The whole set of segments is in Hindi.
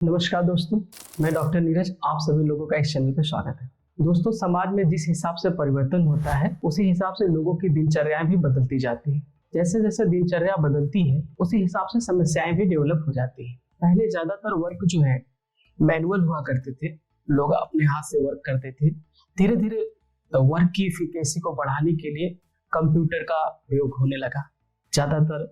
नमस्कार दोस्तों, मैं डॉक्टर नीरज। आप सभी लोगों का इस चैनल पर स्वागत है। दोस्तों, समाज में जिस हिसाब से परिवर्तन होता है उसी हिसाब से लोगों की दिनचर्याएं भी बदलती जाती है। जैसे जैसे दिनचर्या बदलती है उसी हिसाब से समस्याएं भी डेवलप हो जाती है। पहले ज्यादातर वर्क जो है मैनुअल हुआ करते थे, लोग अपने हाथ से वर्क करते थे। धीरे धीरे वर्क की इफिकेसी को बढ़ाने के लिए कंप्यूटर का प्रयोग होने लगा। ज्यादातर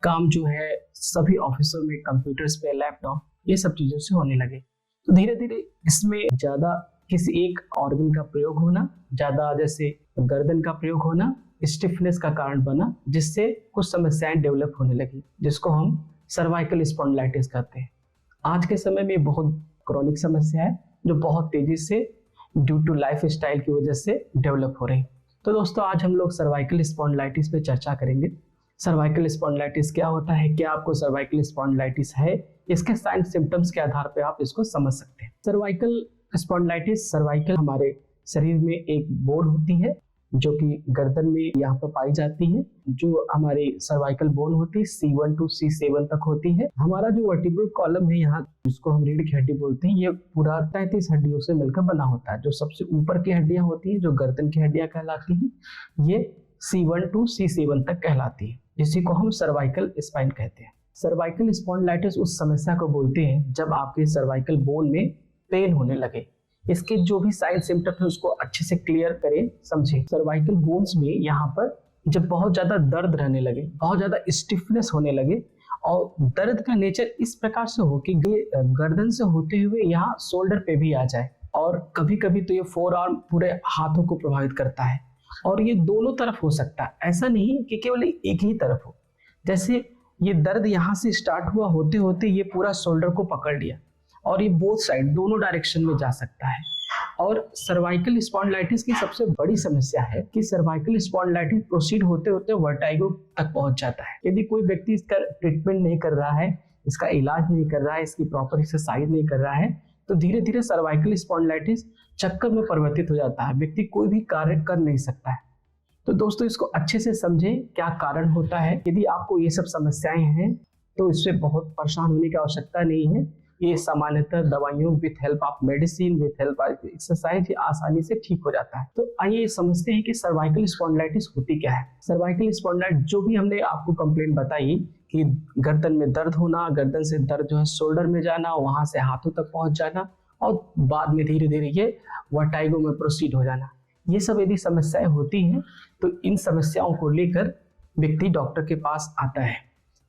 काम जो है सभी ऑफिसों में कंप्यूटर्स पे, लैपटॉप, ये सब चीजों से होने लगे। तो धीरे धीरे इसमें ज्यादा किसी एक ऑर्गन का प्रयोग होना, ज्यादा जैसे गर्दन का प्रयोग होना स्टिफनेस का कारण बना, जिससे कुछ समस्याएं डेवलप होने लगी, जिसको हम सर्वाइकल स्पॉन्डिलाइटिस कहते हैं। आज के समय में बहुत क्रॉनिक समस्या है जो बहुत तेजी से ड्यू टू लाइफ स्टाइल की वजह से डेवलप हो रही। तो दोस्तों, आज हम लोग सर्वाइकल स्पॉन्डिलाइटिस पे चर्चा करेंगे। सर्वाइकल स्पॉन्डिलाइटिस क्या होता है, क्या आपको सर्वाइकल स्पॉन्डिलाइटिस है, इसके साइन सिम्टम्स के आधार पे आप इसको समझ सकते हैं। सर्वाइकल स्पॉन्डिलाइटिस, सर्वाइकल हमारे शरीर में एक बोन होती है जो कि गर्दन में यहाँ पर पाई जाती है। जो हमारी सर्वाइकल बोन होती है C1 to C7 तक होती है। हमारा जो वर्टिब्रल कॉलम है यहाँ, जिसको हम रीढ़ की हड्डी बोलते हैं, ये पूरा 33 हड्डियों से मिलकर बना होता है। जो सबसे ऊपर की हड्डियां होती हैं, जो गर्दन की हड्डियां कहलाती हैं, ये C1 to C7 तक कहलाती है, जिसी को हम सर्वाइकल स्पाइन कहते हैं। सर्वाइकल स्पॉन्डिलाइटिस उस समस्या को बोलते हैं जब आपके सर्वाइकल बोन में पेन होने लगे। इसके जो भी साइन सिम्टम्स है उसको अच्छे से क्लियर करें, समझें। सर्वाइकल बोन्स में यहाँ पर जब बहुत ज्यादा दर्द रहने लगे, बहुत ज्यादा स्टिफनेस होने लगे, और दर्द का नेचर इस प्रकार से हो कि गर्दन से होते हुए यहाँ शोल्डर पे भी आ जाए, और कभी कभी तो ये फोर आर्म पूरे हाथों को प्रभावित करता है। और ये दोनों तरफ हो सकता है, ऐसा नहीं कि केवल एक ही तरफ हो। जैसे ये दर्द यहाँ से स्टार्ट हुआ, होते होते ये पूरा शोल्डर को पकड़ लिया, और ये बोथ साइड, दोनों डायरेक्शन में जा सकता है। और सर्वाइकल स्पॉन्डिलाइटिस की सबसे बड़ी समस्या है कि सर्वाइकल स्पॉन्डिलाइटिस प्रोसीड होते होते वर्टाइगो तक पहुंच जाता है। यदि कोई व्यक्ति इसका ट्रीटमेंट नहीं कर रहा है, इसका इलाज नहीं कर रहा है, इसकी प्रॉपर एक्सरसाइज नहीं कर रहा है, तो धीरे धीरे सर्वाइकल स्पॉन्डिलाइटिस चक्कर में परिवर्तित हो जाता है। व्यक्ति कोई भी कार्य कर नहीं सकता है। तो दोस्तों, इसको अच्छे से समझें क्या कारण होता है। यदि आपको ये सब समस्याएं हैं तो इससे बहुत परेशान होने की आवश्यकता नहीं है। ये सामान्यतः दवाइयों with help of medicine, with help of exercise आसानी से ठीक हो जाता है। तो आइए समझते हैं कि सर्वाइकल स्पॉन्डिलाइटिस होती क्या है। सर्वाइकल स्पॉन्डिलाइटिस, जो भी हमने आपको कंप्लेंट बताई कि गर्दन में दर्द होना, गर्दन से दर्द जो है शोल्डर में जाना, वहां से हाथों तक पहुंच जाना, और बाद में धीरे धीरे ये वर्टाइगो में प्रोसीड हो जाना, ये सब यदि समस्याएं होती हैं तो इन समस्याओं को लेकर व्यक्ति डॉक्टर के पास आता है।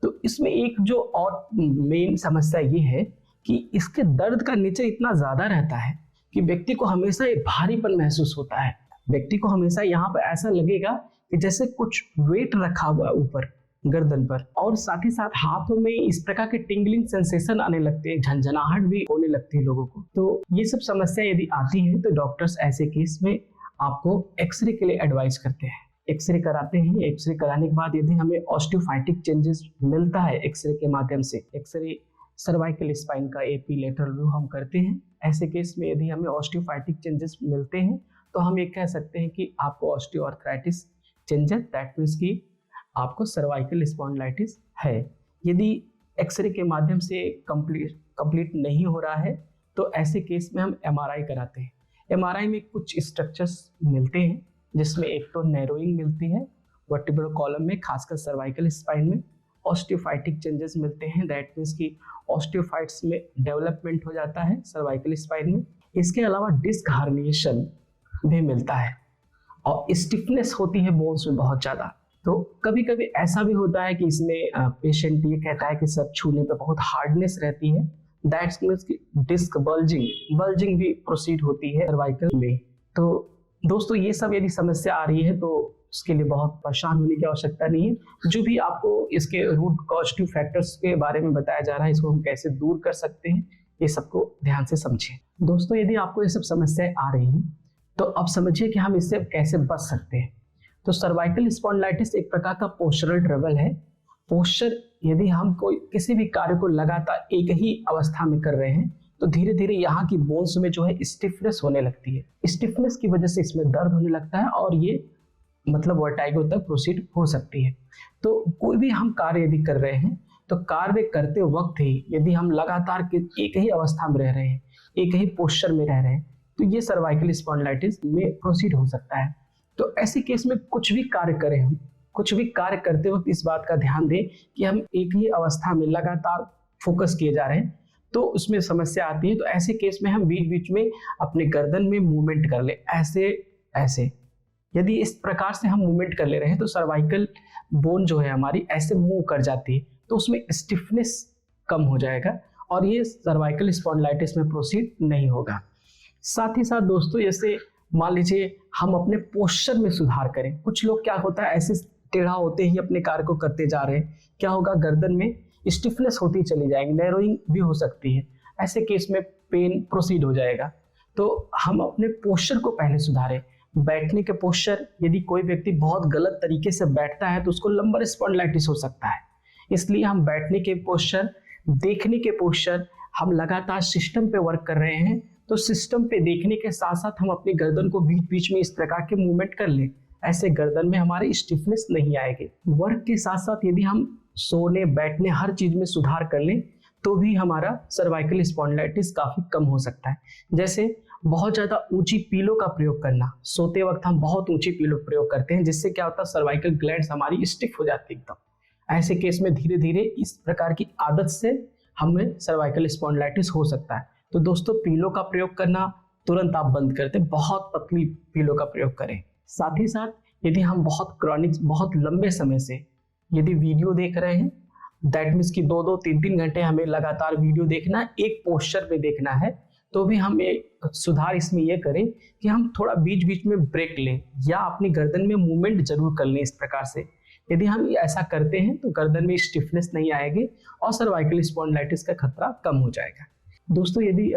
तो इसमें एक जो और मेन समस्या ये है कि इसके दर्द का नेचर इतना ज्यादा रहता है कि व्यक्ति को हमेशा एक भारीपन महसूस होता है। व्यक्ति को हमेशा यहाँ पर ऐसा लगेगा कि जैसे कुछ वेट रखा हुआ ऊपर गर्दन पर, और साथ ही साथ हाथों में इस प्रकार के टिंगलिंग सेंसेशन आने लगते हैं, झंझनाहट भी होने लगती है लोगों को। तो ये सब समस्या यदि आती है तो डॉक्टर्स ऐसे केस में आपको एक्सरे के लिए एडवाइस करते हैं। एक्सरे कराते हैं। एक्सरे कराने के बाद यदि हमें ऑस्टियोफाइटिक चेंजेस मिलता है एक्सरे के माध्यम से, एक्सरे सर्वाइकल स्पाइन का एपी लेटरल व्यू हम करते हैं। ऐसे केस में यदि हमें ऑस्टियोफाइटिक चेंजेस मिलते हैं तो हम ये कह सकते हैं कि आपको ऑस्टियोआर्थराइटिस चेंजेस, दैट मीन्स कि आपको सर्वाइकल स्पॉन्डिलाइटिस है। यदि एक्सरे के माध्यम से कंप्लीट नहीं हो रहा है तो ऐसे केस में हम एमआरआई कराते हैं। एमआरआई में कुछ स्ट्रक्चर्स मिलते हैं, जिसमें एक तो नैरोइंग मिलती है वर्टिब्रल कॉलम में, खासकर सर्वाइकल स्पाइन में। ऑस्टियोफाइटिक चेंजेस मिलते हैं, दैट मीन्स कि ऑस्टियोफाइट्स में डेवलपमेंट हो जाता है सर्वाइकल स्पाइन में। इसके अलावा डिस्क हर्निएशन भी मिलता है, और स्टिफनेस होती है बोन्स में बहुत ज़्यादा। तो कभी कभी ऐसा भी होता है कि इसमें पेशेंट ये कहता है कि सर छूने पे बहुत हार्डनेस रहती है, दैट मीन्स कि डिस्क बल्जिंग भी प्रोसीड होती है सर्वाइकल में। तो दोस्तों, ये सब यदि समस्या आ रही है तो उसके लिए बहुत परेशान होने की आवश्यकता नहीं है। जो भी आपको इसके रूट कॉजेटिव फैक्टर्स के बारे में बताया जा रहा है, इसको हम कैसे दूर कर सकते हैं, ये सबको ध्यान से समझें। दोस्तों, यदि आपको ये सब समस्याएं आ रही हैं तो अब समझिए कि हम इससे कैसे बच सकते हैं। तो सर्वाइकल स्पॉन्डिलाइटिस एक प्रकार का पोस्चरल ट्रबल है। पोस्चर, यदि हम कोई किसी भी कार्य को लगातार एक ही अवस्था में कर रहे हैं तो धीरे धीरे यहाँ की बोन्स में जो है स्टिफनेस होने लगती है। स्टिफनेस की वजह से इसमें दर्द होने लगता है, और ये मतलब वर्टाइगो तक प्रोसीड हो सकती है। तो कोई भी हम कार्य यदि कर रहे हैं तो कार्य करते वक्त ही यदि हम लगातार एक ही अवस्था में रह रहे हैं, एक ही पोस्चर में रह रहे हैं, तो ये सर्वाइकल स्पॉन्डिलाइटिस में प्रोसीड हो सकता है। तो ऐसे केस में कुछ भी कार्य करें, हम कुछ भी कार्य करते वक्त इस बात का ध्यान दें कि हम एक ही अवस्था में लगातार फोकस किए जा रहे हैं, तो उसमें समस्या आती है। तो ऐसे केस में हम बीच बीच में अपने गर्दन में मूवमेंट कर ले, ऐसे ऐसे। यदि इस प्रकार से हम मूवमेंट कर ले रहे हैं तो सर्वाइकल बोन जो है हमारी ऐसे मूव कर जाती है, तो उसमें स्टिफनेस कम हो जाएगा और ये सर्वाइकल स्पॉन्डिलाइटिस में प्रोसीड नहीं होगा। साथ ही साथ दोस्तों, जैसे मान लीजिए हम अपने पोस्चर में सुधार करें। कुछ लोग क्या होता है, ऐसे टेढ़ा होते ही अपने कार्य को करते जा रहे हैं, क्या होगा, गर्दन में स्टिफनेस होती चली जाएगी, नैरोइंग भी हो सकती है। ऐसे केस में पेन प्रोसीड हो जाएगा। तो हम अपने पोस्चर को पहले सुधारें। बैठने के पोस्चर, यदि कोई व्यक्ति बहुत गलत तरीके से बैठता है तो उसको लंबर स्पॉन्डिलाइटिस हो सकता है। इसलिए हम बैठने के पोस्चर, देखने के पोस्चर, हम लगातार सिस्टम पे वर्क कर रहे हैं, तो सिस्टम पे देखने के साथ साथ हम अपनी गर्दन को बीच बीच में इस प्रकार के मूवमेंट कर लें, ऐसे गर्दन में हमारी स्टिफनेस नहीं आएगी। वर्क के साथ साथ यदि हम सोने, बैठने, हर चीज में सुधार कर लें तो भी हमारा सर्वाइकल स्पॉन्डिलाइटिस काफी कम हो सकता है। जैसे बहुत ज्यादा ऊंची पीलो का प्रयोग करना, सोते वक्त हम बहुत ऊंची पीलो प्रयोग करते हैं, जिससे क्या होता है, सर्वाइकल ग्लैंड्स हमारी स्टिफ हो जाती है एकदम। ऐसे केस में धीरे धीरे इस प्रकार की आदत से हमें सर्वाइकल स्पॉन्डिलाइटिस हो सकता है। तो दोस्तों, पीलो का प्रयोग करना तुरंत आप बंद कर दें, बहुत पतली पीलो का प्रयोग करें। साथ ही साथ यदि हम बहुत क्रॉनिक, बहुत लंबे समय से यदि वीडियो देख रहे हैं, दैट मीन्स कि 2-2, 3-3 घंटे हमें लगातार वीडियो देखना है, एक पोस्चर पे देखना है, तो भी हम एक सुधार इसमें यह करें कि हम थोड़ा बीच बीच में ब्रेक लें या अपनी गर्दन में मूवमेंट जरूर कर लें। इस प्रकार से यदि हम ऐसा करते हैं तो गर्दन में स्टिफनेस नहीं आएगी और सर्वाइकल स्पॉन्डिलाइटिस का खतरा कम हो जाएगा। दोस्तों, यदि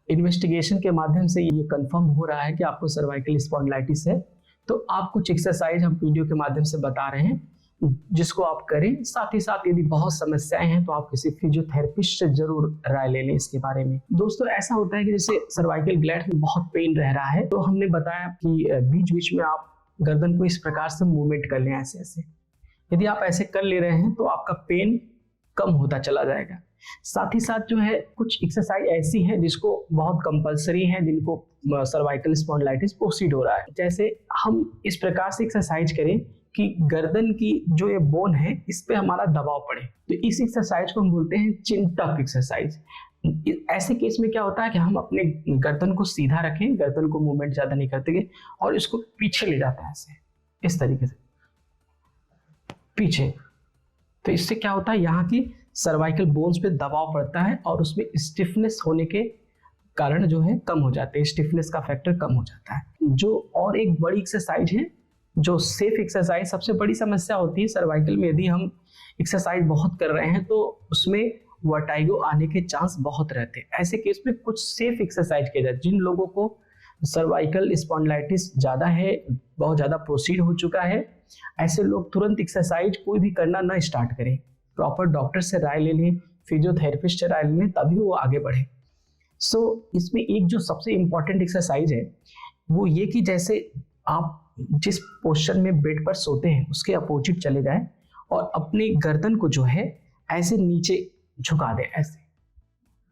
इन्वेस्टिगेशन के माध्यम से ये कंफर्म हो रहा है कि आपको सर्वाइकल स्पॉन्डिलाइटिस है, तो आप कुछ एक्सरसाइज हम वीडियो के माध्यम से बता रहे हैं, जिसको आप करें। साथ ही साथ यदि बहुत समस्याएं हैं तो आप किसी फिजियोथेरेपिस्ट से जरूर राय ले लें इसके बारे में। दोस्तों, ऐसा होता है कि जैसे सर्वाइकल ग्लैंड में बहुत पेन रह रहा है, तो हमने बताया कि बीच बीच में आप गर्दन को इस प्रकार से मूवमेंट कर लें, ऐसे ऐसे। यदि आप ऐसे कर ले रहे हैं तो आपका पेन कम होता चला जाएगा। साथ ही साथ जो है कुछ एक्सरसाइज ऐसी है जिसको बहुत कंपलसरी है, जिनको सर्वाइकल स्पॉन्डिलाइटिस प्रोसीड हो रहा है। जैसे हम इस प्रकार से एक्सरसाइज करें कि गर्दन की जो ये बोन है इस पे हमारा दबाव पड़े, तो इस एक्सरसाइज को हम बोलते हैं चिन टक एक्सरसाइज। ऐसे केस में क्या होता है कि हम अपने गर्दन को सीधा रखें, गर्दन को मूवमेंट ज्यादा नहीं करते और इसको पीछे ले जाते हैं, ऐसे इस तरीके से पीछे। तो इससे क्या होता है, यहाँ की सर्वाइकल बोन्स पे दबाव पड़ता है और उसमें स्टिफनेस होने के कारण जो है कम हो जाते हैं, स्टिफनेस का फैक्टर कम हो जाता है। जो और एक बड़ी एक्सरसाइज है, जो सेफ एक्सरसाइज, सबसे बड़ी समस्या होती है सर्वाइकल में, यदि हम एक्सरसाइज बहुत कर रहे हैं तो उसमें वर्टाइगो आने के चांस बहुत रहते हैं। ऐसे केस में कुछ सेफ एक्सरसाइज किए जाए। जिन लोगों को सर्वाइकल स्पॉन्डिलाइटिस ज़्यादा है, बहुत ज़्यादा प्रोसीड हो चुका है, ऐसे लोग तुरंत एक्सरसाइज कोई भी करना ना स्टार्ट करें, प्रॉपर डॉक्टर से राय ले लें, फिजियोथेरेपिस्ट से राय ले लें, तभी वो आगे बढ़े। इसमें एक जो सबसे इम्पॉर्टेंट एक्सरसाइज है वो ये कि जैसे आप जिस पोस्चर में बेड पर सोते हैं उसके अपोजिट चले जाएं और अपनी गर्दन को जो है ऐसे नीचे झुका दें, ऐसे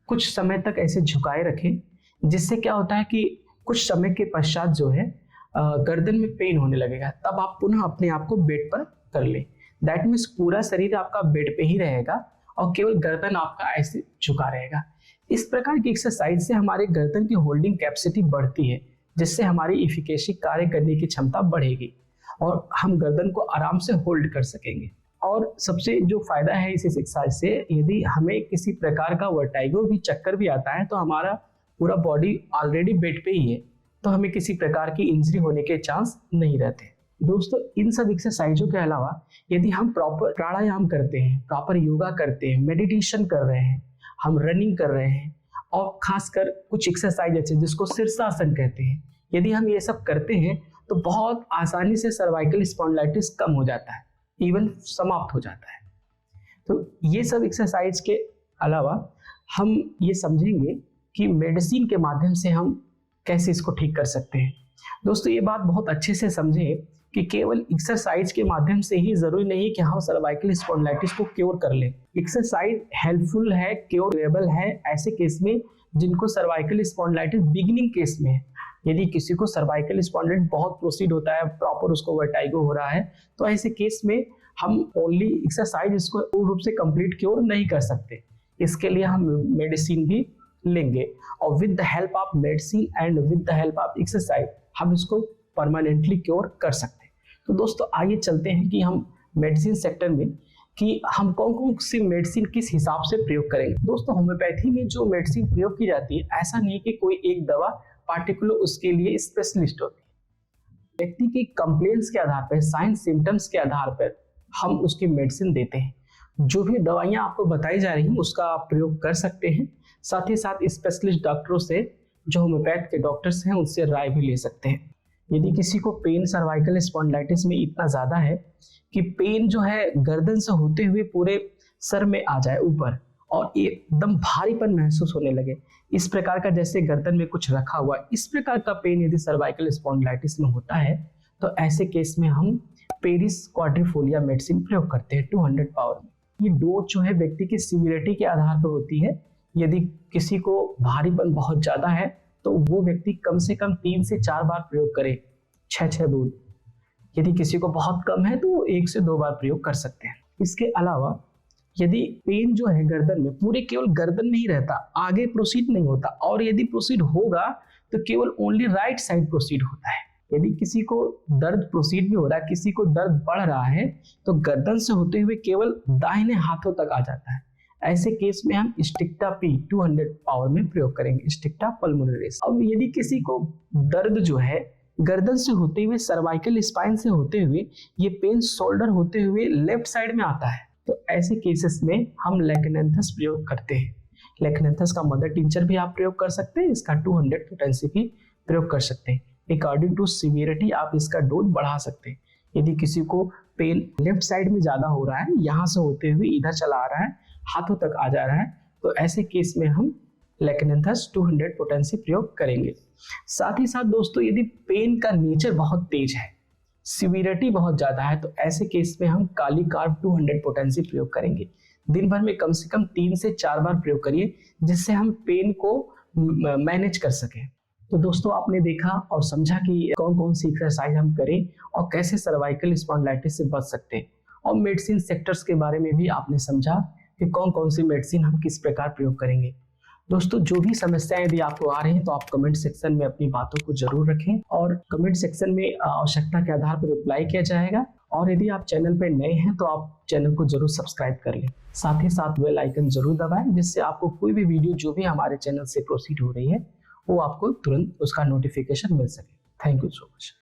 कुछ समय तक ऐसे झुकाए रखें, जिससे क्या होता है कि कुछ समय के पश्चात जो है गर्दन में पेन होने लगेगा, तब आप पुनः अपने आप को बेड पर कर लें। दैट मीन्स पूरा शरीर आपका बेड पे ही रहेगा और केवल गर्दन आपका ऐसे झुका रहेगा। इस प्रकार की एक्सरसाइज से हमारे गर्दन की होल्डिंग कैपेसिटी बढ़ती है, जिससे हमारी इफिकेसी कार्य करने की क्षमता बढ़ेगी और हम गर्दन को आराम से होल्ड कर सकेंगे। और सबसे जो फायदा है इस एक्सरसाइज से, यदि हमें किसी प्रकार का वर्टाइगो भी, चक्कर भी आता है, तो हमारा पूरा बॉडी ऑलरेडी बेड पे ही है, तो हमें किसी प्रकार की इंजरी होने के चांस नहीं रहते। दोस्तों, इन सब एक्सरसाइजों के अलावा यदि हम प्रॉपर प्राणायाम करते हैं, प्रॉपर योगा करते हैं, मेडिटेशन कर रहे हैं, हम रनिंग कर रहे हैं और खासकर कुछ एक्सरसाइज अच्छे जिसको शीर्षासन कहते हैं, यदि हम ये सब करते हैं तो बहुत आसानी से सर्वाइकल स्पॉन्डिलाइटिस कम हो जाता है, इवन समाप्त हो जाता है। तो ये सब एक्सरसाइज के अलावा हम ये समझेंगे कि मेडिसिन के माध्यम से हम कैसे इसको ठीक कर सकते हैं। दोस्तों, ये बात बहुत अच्छे से समझें कि केवल एक्सरसाइज के माध्यम से ही जरूरी नहीं है कि हम सर्वाइकल स्पॉन्डिलाइटिस को क्योर कर लें। एक्सरसाइज हेल्पफुल है, क्योरेबल है ऐसे केस में जिनको सर्वाइकल स्पॉन्डिलाइटिस बिगिनिंग केस में है। यदि किसी को सर्वाइकल स्पॉन्डिलाइटिस बहुत प्रोसीड होता है, प्रॉपर उसको वर्टाइगो हो रहा है, तो ऐसे केस में हम ओनली एक्सरसाइज इसको पूर्ण रूप से कंप्लीट क्योर नहीं कर सकते। इसके लिए हम मेडिसिन भी लेंगे और with the help of medicine and with the help of exercise हम इसको परमानेंटली क्योर कर सकते हैं। तो दोस्तों आइए चलते हैं कि हम मेडिसिन सेक्टर में कि हम कौन कौन सी मेडिसिन किस हिसाब से प्रयोग करेंगे। दोस्तों होम्योपैथी में जो मेडिसिन प्रयोग की जाती है, ऐसा नहीं है कि कोई एक दवा पार्टिकुलर उसके लिए स्पेशलिस्ट होती है। व्यक्ति के कंप्लेंट्स के आधार पर, साइन सिम्टम्स के आधार पर हम उसकी मेडिसिन देते हैं। जो भी दवाइयाँ आपको बताई जा रही हैं उसका आप प्रयोग कर सकते हैं। साथ ही साथ स्पेशलिस्ट डॉक्टरों से, जो होम्योपैथ के डॉक्टर्स हैं, उनसे राय भी ले सकते हैं। यदि किसी को पेन सर्वाइकल स्पॉन्डिलाइटिस में इतना ज़्यादा है कि पेन जो है गर्दन से होते हुए पूरे सर में आ जाए ऊपर और एकदम भारीपन महसूस होने लगे, इस प्रकार का जैसे गर्दन में कुछ रखा हुआ, इस प्रकार का पेन यदि सर्वाइकल स्पॉन्डिलाइटिस में होता है तो ऐसे केस में हम पेरिस क्वाड्रिफोलिया मेडिसिन प्रयोग करते हैं 200 पावर में। ये डोज जो है व्यक्ति की सीवियरिटी के आधार पर होती है। यदि किसी को भारीपन बहुत ज़्यादा है तो वो व्यक्ति कम से कम 3 से 4 बार प्रयोग करे, 6 बूंद। यदि किसी को बहुत कम है तो 1 से 2 बार प्रयोग कर सकते हैं। इसके अलावा यदि पेन जो है गर्दन में पूरे केवल गर्दन में ही रहता, आगे प्रोसीड नहीं होता, और यदि प्रोसीड होगा तो केवल ओनली राइट साइड प्रोसीड होता है। यदि किसी को दर्द प्रोसीड भी हो रहा है, किसी को दर्द बढ़ रहा है, तो गर्दन से होते हुए केवल दाहिने हाथों तक आ जाता है। ऐसे केस में हम स्टिक्टा पी 200 पावर में प्रयोग करेंगे, स्टिक्टा पल्मोनरेस। अब यदि किसी को दर्द जो है गर्दन से होते हुए, सर्वाइकल स्पाइन से होते हुए, ये पेन शोल्डर होते हुए लेफ्ट साइड में आता है, तो ऐसे केसेस में हम लेकेनेंथस प्रयोग करते हैं। लेकेनेंथस का मदर टिंचर भी आप प्रयोग कर सकते हैं, इसका 200 पोटेंसी भी प्रयोग कर सकते हैं। अकॉर्डिंग टू सीवियरिटी आप इसका डोज बढ़ा सकते हैं। यदि किसी को पेन लेफ्ट साइड में ज्यादा हो रहा है, यहाँ से होते हुए इधर चला आ रहा है, हाथों तक आ जा रहा है, तो ऐसे केस में हम लेकेनेंथस 200 पोटेंसी प्रयोग करेंगे। साथ ही साथ दोस्तों यदि पेन का नेचर बहुत तेज है, सीवियरिटी बहुत ज्यादा है, तो ऐसे केस में हम काली कार्ब 200 पोटेंसी प्रयोग करेंगे। दिन भर में कम से कम 3 से 4 बार प्रयोग करिए, जिससे हम पेन को मैनेज कर सकें। तो दोस्तों आपने देखा और समझा कि कौन कौन सी एक्सरसाइज हम करें और कैसे सर्वाइकल स्पॉन्डिलाइटिस से बच सकते हैं, और मेडिसिन सेक्टर्स के बारे में भी आपने समझा कि कौन कौन सी मेडिसिन हम किस प्रकार प्रयोग करेंगे। दोस्तों जो भी समस्याएं यदि आपको आ रही हैं तो आप कमेंट सेक्शन में अपनी बातों को जरूर रखें, और कमेंट सेक्शन में आवश्यकता के आधार पर रिप्लाई किया जाएगा। और यदि आप चैनल पर नए हैं तो आप चैनल को जरूर सब्सक्राइब कर लें, साथ ही साथ बेल आइकन जरूर दबाएं, जिससे आपको कोई भी वीडियो जो भी हमारे चैनल से प्रोसीड हो रही है वो आपको तुरंत उसका नोटिफिकेशन मिल सके। Thank you so much.